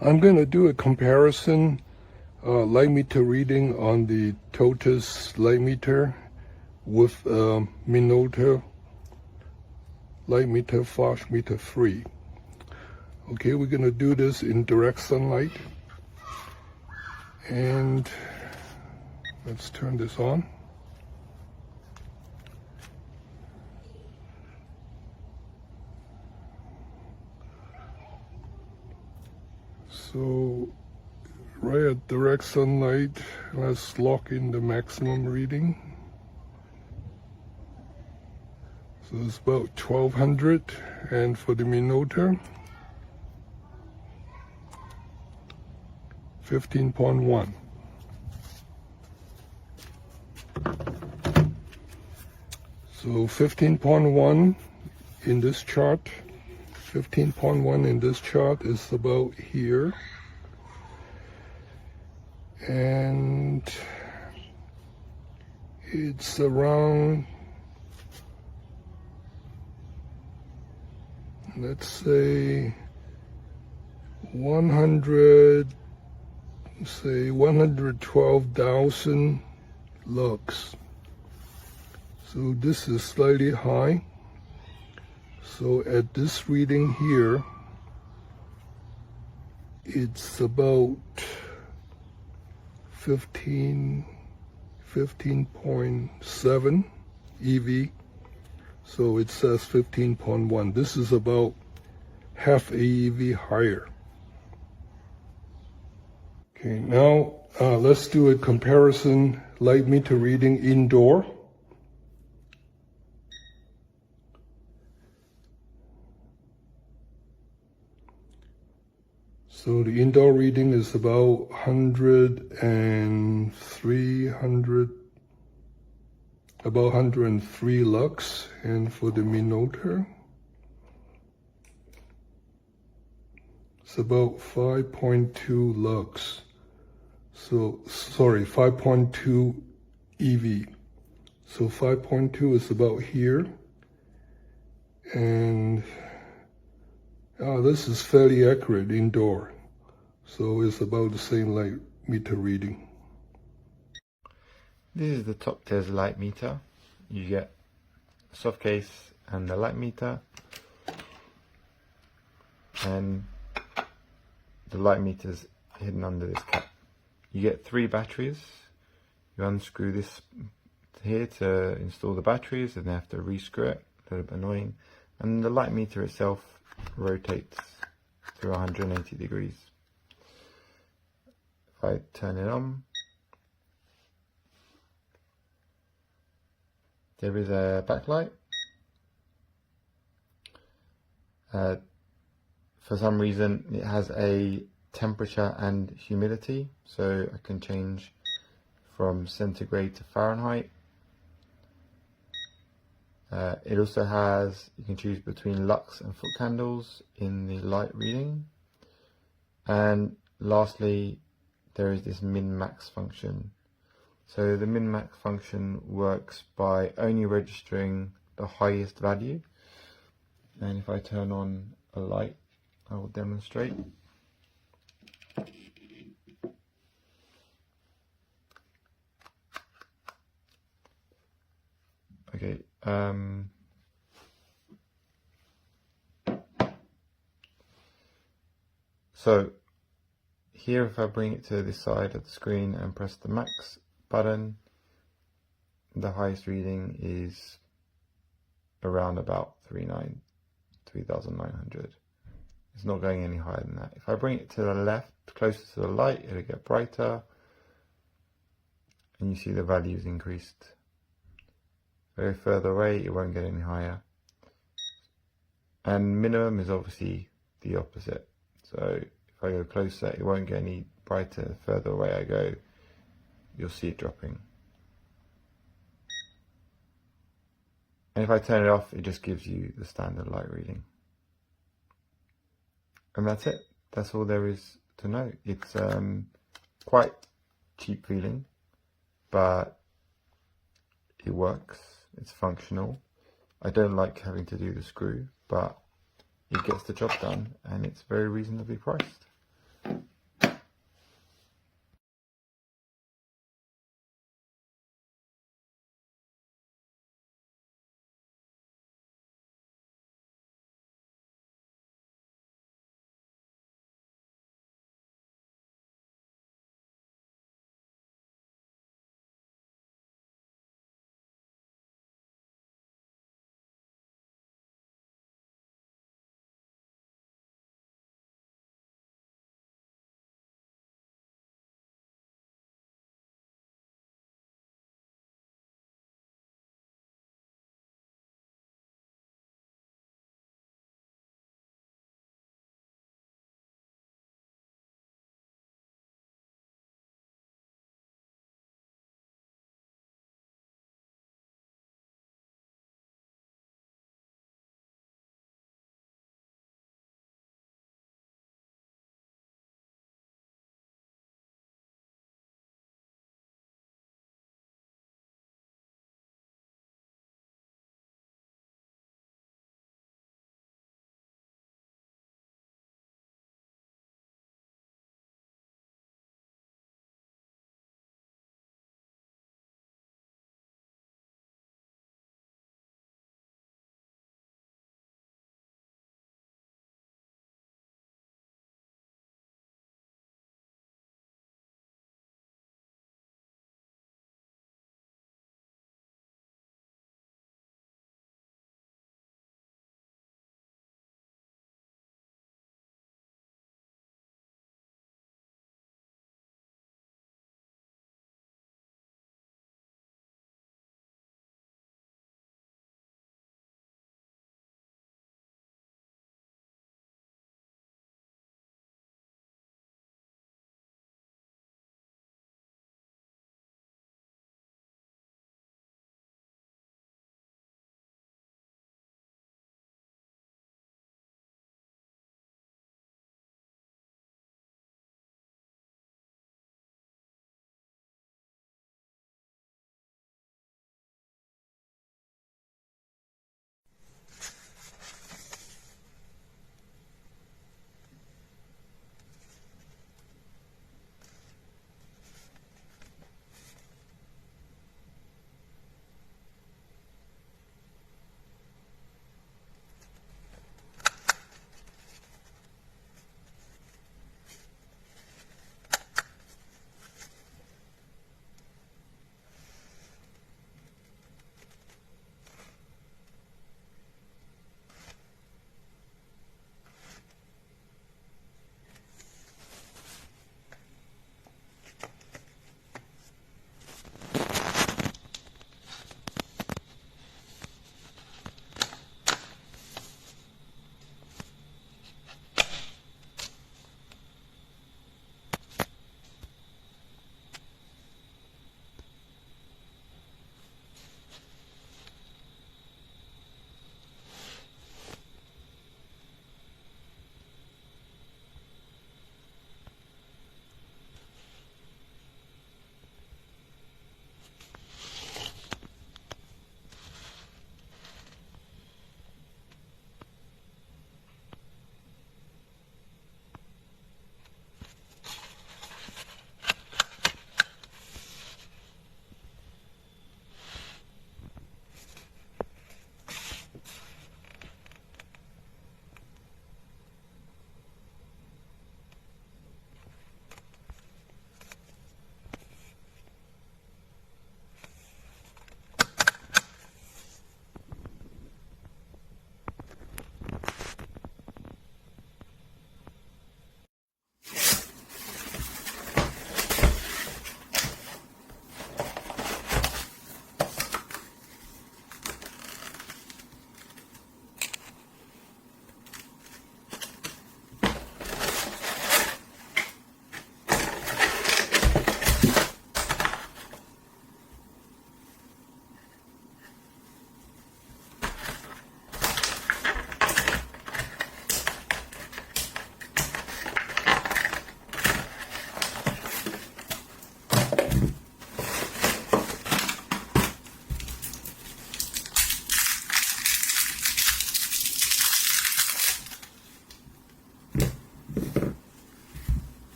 I'm going to do a comparison light meter reading on the TopTes light meter with Minolta light meter flash meter 3. Okay, we're going to do this in direct sunlight, and let's turn this on. So right at direct sunlight, let's lock in the maximum reading. So it's about 1200, and for the Minolta, 15.1. So 15.1 in this chart, 15.1 in this chart is about here, and it's around, let's say 112,000 lux. So this is slightly high. So at this reading here, it's about 15.7 EV. So it says 15.1. This is about half AEV higher. Okay, now let's do a comparison light meter reading indoor. So the indoor reading is about 103 lux, and for the Minolta, it's about 5.2 lux. So, sorry, 5.2 EV. So 5.2 is about here, and this is fairly accurate indoor. So it's about the same light meter reading. This is the TopTes light meter. You get a soft case and the light meter, and the light meter's hidden under this cap. You get 3 batteries. You unscrew this here to install the batteries, and they have to rescrew it. A little bit annoying. And the light meter itself rotates through 180 degrees. If I turn it on, there is a backlight. For some reason it has a temperature and humidity, so I can change from centigrade to Fahrenheit. It also has, you can choose between lux and foot candles in the light reading. And lastly, there is this min-max function. So the min-max function works by only registering the highest value. And if I turn on a light, I will demonstrate. Okay. So here, if I bring it to this side of the screen and press the max button, the highest reading is around about 3,900. It's not going any higher than that. If I bring it to the left, closer to the light, it'll get brighter, and you see the values increased. Very further away, it won't get any higher. And minimum is obviously the opposite. So if I go closer, it won't get any brighter. The further away I go, you'll see it dropping. And if I turn it off, it just gives you the standard light reading. And that's it. That's all there is to know. It's quite cheap feeling, but it works. It's functional. I don't like having to do the screw, but it gets the job done, and it's very reasonably priced.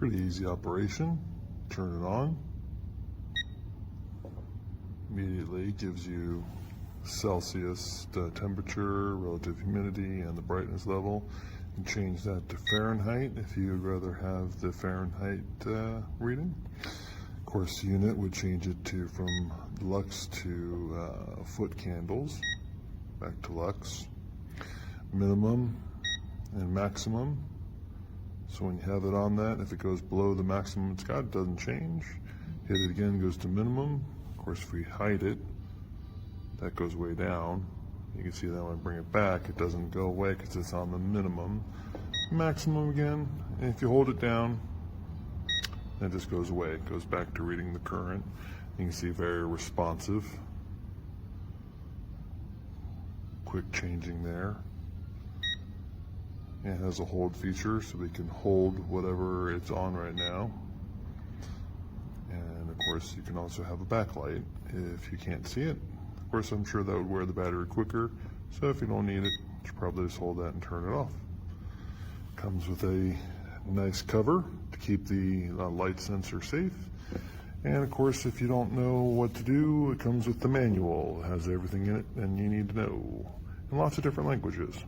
Pretty easy operation. Turn it on. Immediately gives you Celsius temperature, relative humidity, and the brightness level. You can change that to Fahrenheit if you'd rather have the Fahrenheit reading. Of course, the unit would change it to from lux to foot candles, back to lux. Minimum and maximum. So when you have it on that, if it goes below the maximum it's got, it doesn't change. Hit it again, goes to minimum. Of course, if we hide it, that goes way down. You can see that when I bring it back, it doesn't go away because it's on the minimum. Maximum again, and if you hold it down, it just goes away. It goes back to reading the current. You can see very responsive. Quick changing there. It has a hold feature, so we can hold whatever it's on right now. And of course, you can also have a backlight if you can't see it. Of course, I'm sure that would wear the battery quicker, so if you don't need it, you should probably just hold that and turn it off. Comes with a nice cover to keep the light sensor safe. And of course, if you don't know what to do, it comes with the manual. It has everything in it and you need to know, in lots of different languages.